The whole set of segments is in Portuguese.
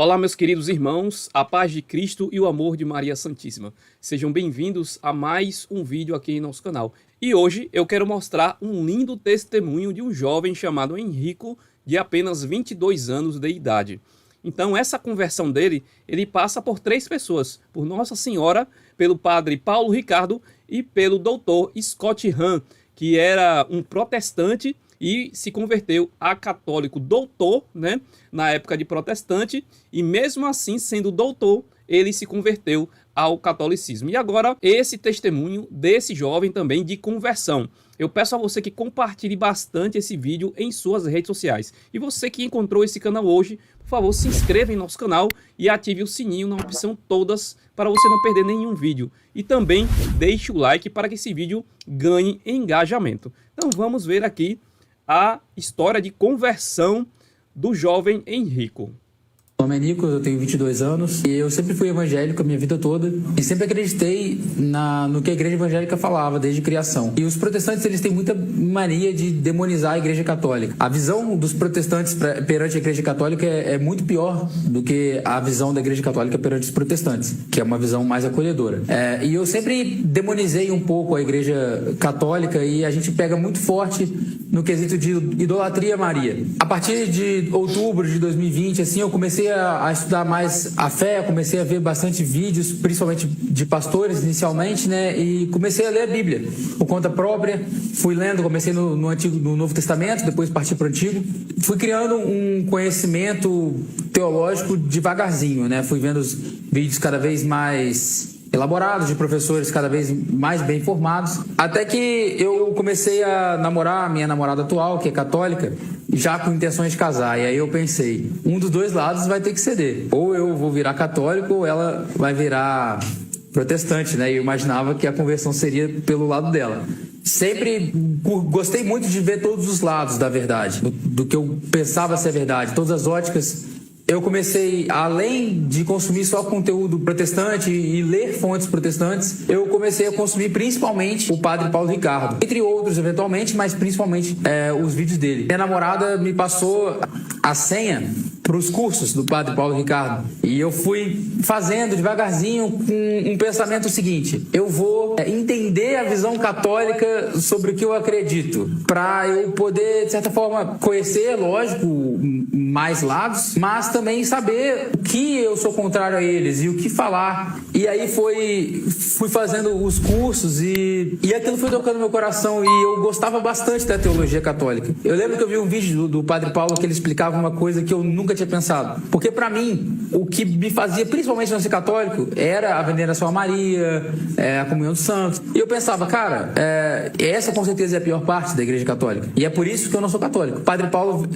Olá, meus queridos irmãos, a paz de Cristo e o amor de Maria Santíssima. Sejam bem-vindos a mais um vídeo aqui em nosso canal. E hoje eu quero mostrar um lindo testemunho de um jovem chamado Henrico, de apenas 22 anos de idade. Então, essa conversão dele, ele passa por três pessoas, por Nossa Senhora, pelo padre Paulo Ricardo e pelo doutor Scott Hahn, que era um protestante e se converteu a católico doutor, né, na época de protestante, e mesmo assim, sendo doutor, ele se converteu ao catolicismo. E agora, esse testemunho desse jovem também de conversão. Eu peço a você que compartilhe bastante esse vídeo em suas redes sociais. E você que encontrou esse canal hoje, por favor, se inscreva em nosso canal e ative o sininho na opção todas para você não perder nenhum vídeo. E também deixe o like para que esse vídeo ganhe engajamento. Então vamos ver aqui a história de conversão do jovem Henrico. Meu nome é Nico, eu tenho 22 anos e eu sempre fui evangélico a minha vida toda e sempre acreditei no que a igreja evangélica falava desde criação. E os protestantes, eles têm muita mania de demonizar a igreja católica. A visão dos protestantes perante a igreja católica é muito pior do que a visão da igreja católica perante os protestantes, que é uma visão mais acolhedora. E eu sempre demonizei um pouco a igreja católica e a gente pega muito forte no quesito de idolatria a Maria. A partir de outubro de 2020, assim, eu comecei a estudar mais a fé, comecei a ver bastante vídeos, principalmente de pastores inicialmente, né? E comecei a ler a Bíblia por conta própria. Fui lendo, comecei no Novo Testamento, depois parti para o Antigo. Fui criando um conhecimento teológico devagarzinho, né? Fui vendo os vídeos cada vez mais elaborados, de professores cada vez mais bem formados, até que eu comecei a namorar a minha namorada atual, que é católica, já com intenções de casar. E aí eu pensei, um dos dois lados vai ter que ceder. Ou eu vou virar católico, ou ela vai virar protestante, né? E eu imaginava que a conversão seria pelo lado dela. Sempre gostei muito de ver todos os lados da verdade, do que eu pensava ser verdade, todas as óticas. Eu comecei, além de consumir só conteúdo protestante e ler fontes protestantes, eu comecei a consumir principalmente o padre Paulo Ricardo. Entre outros, eventualmente, mas principalmente os vídeos dele. Minha namorada me passou a senha para os cursos do padre Paulo Ricardo. E eu fui fazendo devagarzinho com um pensamento seguinte: eu vou entender a visão católica sobre o que eu acredito, para eu poder, de certa forma, conhecer, lógico, mais lados, mas também saber o que eu sou contrário a eles e o que falar. E aí fui fazendo os cursos e aquilo foi tocando meu coração, e eu gostava bastante da teologia católica. Eu lembro que eu vi um vídeo do padre Paulo que ele explicava uma coisa que eu nunca tinha pensado, porque para mim o que me fazia principalmente não ser católico era a veneração a Maria, a comunhão dos santos, e eu pensava, cara, essa com certeza é a pior parte da igreja católica, e é por isso que eu não sou católico. O padre Paulo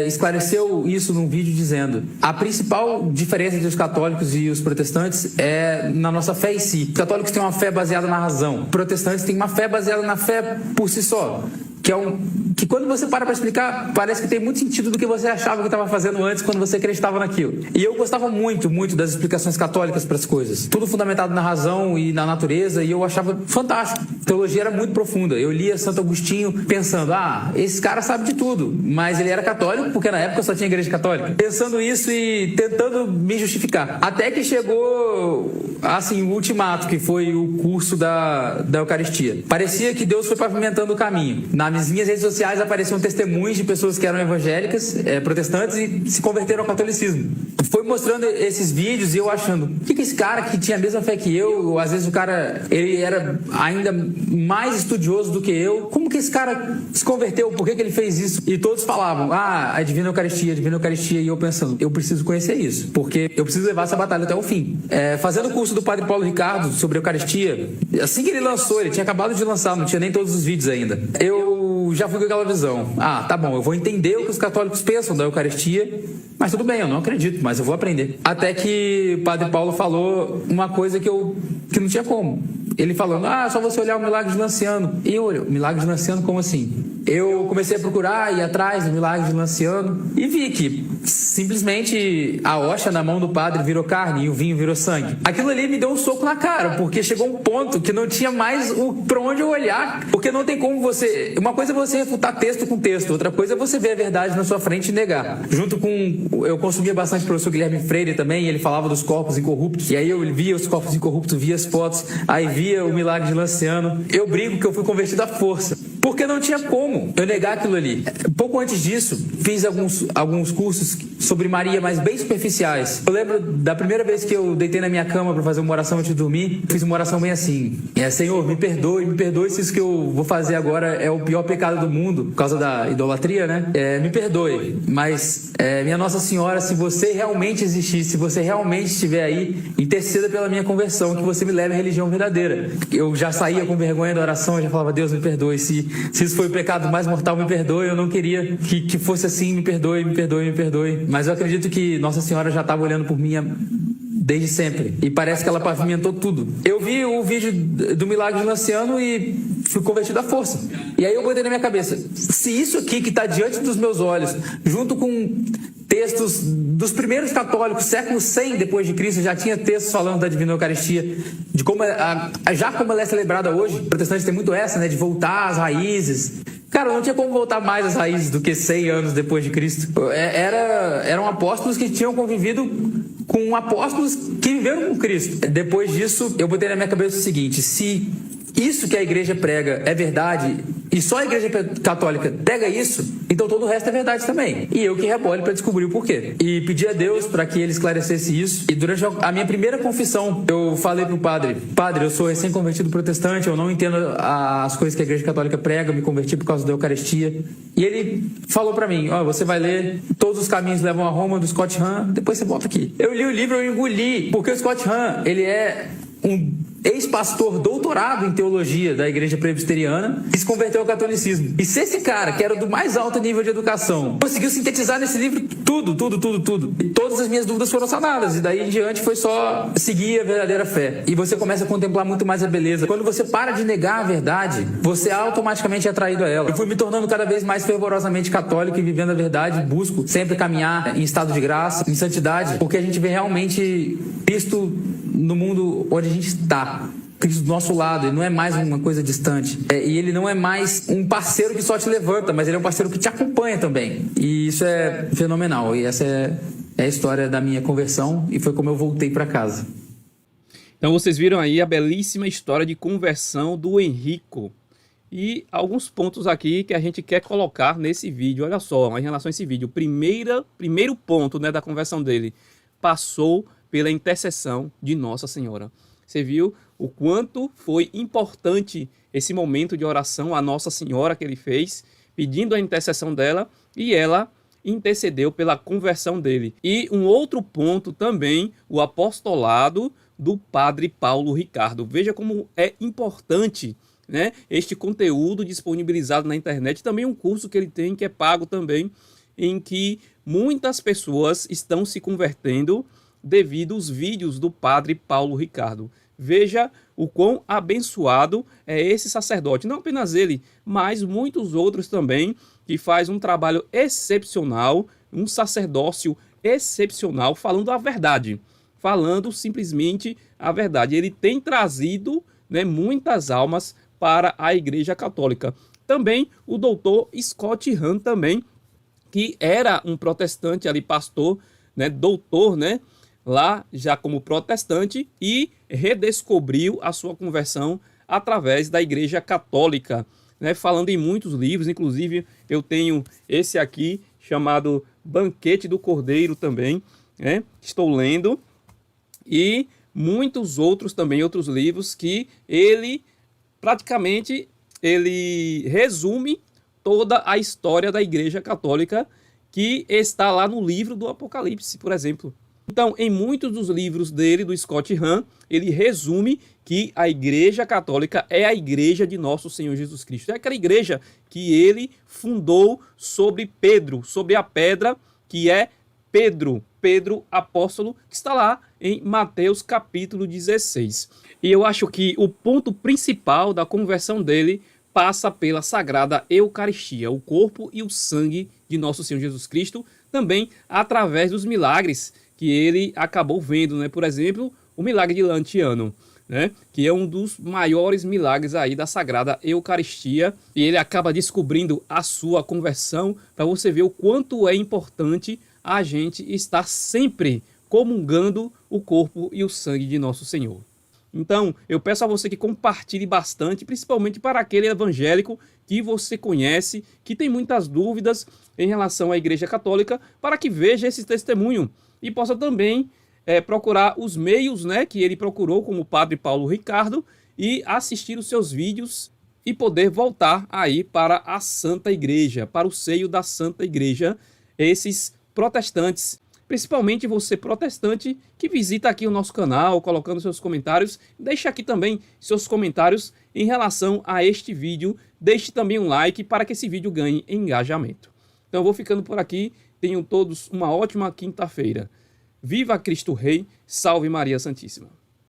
esclareceu isso num vídeo dizendo: a principal diferença entre os católicos e os protestantes é na nossa fé em si. Os católicos têm uma fé baseada na razão, os protestantes têm uma fé baseada na fé por si só, que quando você para explicar, parece que tem muito sentido do que você achava que estava fazendo antes, quando você acreditava naquilo. E eu gostava muito das explicações católicas para as coisas, tudo fundamentado na razão e na natureza, e eu achava fantástico. A teologia era muito profunda. Eu lia Santo Agostinho pensando, esse cara sabe de tudo, mas ele era católico porque na época só tinha igreja católica. Pensando isso e tentando me justificar. Até que chegou, assim, o ultimato, que foi o curso da Eucaristia. Parecia que Deus foi pavimentando o caminho. Nas minhas redes sociais apareciam testemunhos de pessoas que eram evangélicas, protestantes, e se converteram ao catolicismo. Foi mostrando esses vídeos e eu achando, o que esse cara que tinha a mesma fé que eu, ou às vezes o cara, ele era ainda mais estudioso do que eu, como que esse cara se converteu? Por que ele fez isso? E todos falavam, a Divina Eucaristia, e eu pensando, eu preciso conhecer isso, porque eu preciso levar essa batalha até o fim. Fazendo o curso do padre Paulo Ricardo sobre a Eucaristia, assim que ele lançou, ele tinha acabado de lançar, não tinha nem todos os vídeos ainda, eu já fui com aquela visão, tá bom, eu vou entender o que os católicos pensam da Eucaristia, mas tudo bem, eu não acredito, mas eu vou aprender. Até que o padre Paulo falou uma coisa que não tinha como. Ele falando, só você olhar o milagre de Lanciano. E eu olho, milagre de Lanciano, como assim? eu comecei a procurar, ir atrás do milagre de Lanciano e vi que simplesmente a hoxa na mão do padre virou carne e o vinho virou sangue. Aquilo ali me deu um soco na cara, porque chegou um ponto que não tinha mais pra onde eu olhar, porque não tem como você... Uma coisa é você refutar texto com texto, outra coisa é você ver a verdade na sua frente e negar. Junto com... Eu consumia bastante o professor Guilherme Freire também, e ele falava dos corpos incorruptos, e aí eu via os corpos incorruptos, via as fotos, aí via o milagre de Lanciano. Eu brigo que eu fui convertido à força, porque não tinha como eu negar aquilo ali. Pouco antes disso, fiz alguns cursos sobre Maria, mas bem superficiais. Eu lembro da primeira vez que eu deitei na minha cama para fazer uma oração antes de dormir, fiz uma oração bem assim: Senhor, me perdoe se isso que eu vou fazer agora é o pior pecado do mundo, por causa da idolatria, né? Me perdoe, mas minha Nossa Senhora, se você realmente existir, se você realmente estiver aí, interceda pela minha conversão, que você me leve à religião verdadeira. Eu já saía com vergonha da oração, eu já falava: Deus, me perdoe, se isso foi o pecado mais mortal, me perdoe, eu não queria que fosse assim, me perdoe, me perdoe, me perdoe. Mas eu acredito que Nossa Senhora já estava olhando por mim desde sempre, e parece que ela pavimentou tudo. Eu vi o vídeo do milagre de Lanciano e fui convertido à força. E aí eu botei na minha cabeça: se isso aqui que está diante dos meus olhos, junto com textos dos primeiros católicos, século 100 depois de Cristo, já tinha textos falando da Divina Eucaristia, de como como ela é celebrada hoje. O protestante tem muito essa, né, de voltar às raízes. Cara, não tinha como voltar mais às raízes do que 100 anos depois de Cristo. Eram apóstolos que tinham convivido com apóstolos que viveram com Cristo. Depois disso, eu botei na minha cabeça o seguinte: se isso que a igreja prega é verdade, e só a igreja católica prega isso, então todo o resto é verdade também. E eu que rebole para descobrir o porquê. E pedi a Deus para que ele esclarecesse isso. E durante a minha primeira confissão, eu falei pro padre: Padre, eu sou recém-convertido protestante, eu não entendo as coisas que a igreja católica prega, eu me converti por causa da Eucaristia. E ele falou para mim: você vai ler Todos os Caminhos Levam a Roma, do Scott Hahn, depois você volta aqui. Eu li o livro, eu engoli, porque o Scott Hahn, ele é um ex-pastor doutorado em teologia da igreja presbiteriana, que se converteu ao catolicismo. E se esse cara, que era do mais alto nível de educação, conseguiu sintetizar nesse livro tudo, e todas as minhas dúvidas foram sanadas, e daí em diante foi só seguir a verdadeira fé. E você começa a contemplar muito mais a beleza. Quando você para de negar a verdade, você automaticamente é atraído a ela. Eu fui me tornando cada vez mais fervorosamente católico e vivendo a verdade, busco sempre caminhar em estado de graça, em santidade, porque a gente vê realmente Cristo no mundo onde a gente está. Cristo do nosso lado, ele não é mais uma coisa distante. E ele não é mais um parceiro que só te levanta, mas ele é um parceiro que te acompanha também. E isso é fenomenal. E essa é a história da minha conversão, e foi como eu voltei para casa. Então vocês viram aí a belíssima história de conversão do Henrico. E alguns pontos aqui que a gente quer colocar nesse vídeo. Olha só, em relação a esse vídeo. Primeiro ponto, né, da conversão dele: passou pela intercessão de Nossa Senhora. Você viu o quanto foi importante esse momento de oração a Nossa Senhora que ele fez, pedindo a intercessão dela, e ela intercedeu pela conversão dele. E um outro ponto também, o apostolado do Padre Paulo Ricardo. Veja como é importante, né, este conteúdo disponibilizado na internet. Também um curso que ele tem, que é pago também, em que muitas pessoas estão se convertendo devido aos vídeos do Padre Paulo Ricardo. Veja o quão abençoado é esse sacerdote. Não apenas ele, mas muitos outros também, que faz um trabalho excepcional, um sacerdócio excepcional, falando a verdade. Falando simplesmente a verdade. Ele tem trazido, né, muitas almas para a Igreja Católica. Também o doutor Scott Hahn também, que era um protestante ali, pastor, né, doutor, né, lá já como protestante, e redescobriu a sua conversão através da Igreja Católica, né, falando em muitos livros. Inclusive eu tenho esse aqui chamado Banquete do Cordeiro também, né, estou lendo, e muitos outros também, outros livros que ele praticamente resume toda a história da Igreja Católica, que está lá no livro do Apocalipse, por exemplo. Então, em muitos dos livros dele, do Scott Hahn, ele resume que a Igreja Católica é a Igreja de Nosso Senhor Jesus Cristo. É aquela igreja que ele fundou sobre Pedro, sobre a pedra que é Pedro, apóstolo, que está lá em Mateus capítulo 16. E eu acho que o ponto principal da conversão dele passa pela Sagrada Eucaristia, o corpo e o sangue de nosso Senhor Jesus Cristo, também através dos milagres que ele acabou vendo, né? Por exemplo, o milagre de Lantiano, né? Que é um dos maiores milagres aí da Sagrada Eucaristia, e ele acaba descobrindo a sua conversão, para você ver o quanto é importante a gente estar sempre comungando o corpo e o sangue de nosso Senhor. Então, eu peço a você que compartilhe bastante, principalmente para aquele evangélico que você conhece, que tem muitas dúvidas em relação à Igreja Católica, para que veja esse testemunho e possa também procurar os meios, né, que ele procurou, como o Padre Paulo Ricardo, e assistir os seus vídeos e poder voltar aí para a Santa Igreja, para o seio da Santa Igreja, esses protestantes. Principalmente você protestante que visita aqui o nosso canal, colocando seus comentários. Deixe aqui também seus comentários em relação a este vídeo. Deixe também um like para que esse vídeo ganhe engajamento. Então eu vou ficando por aqui. Tenham todos uma ótima quinta-feira. Viva Cristo Rei, salve Maria Santíssima.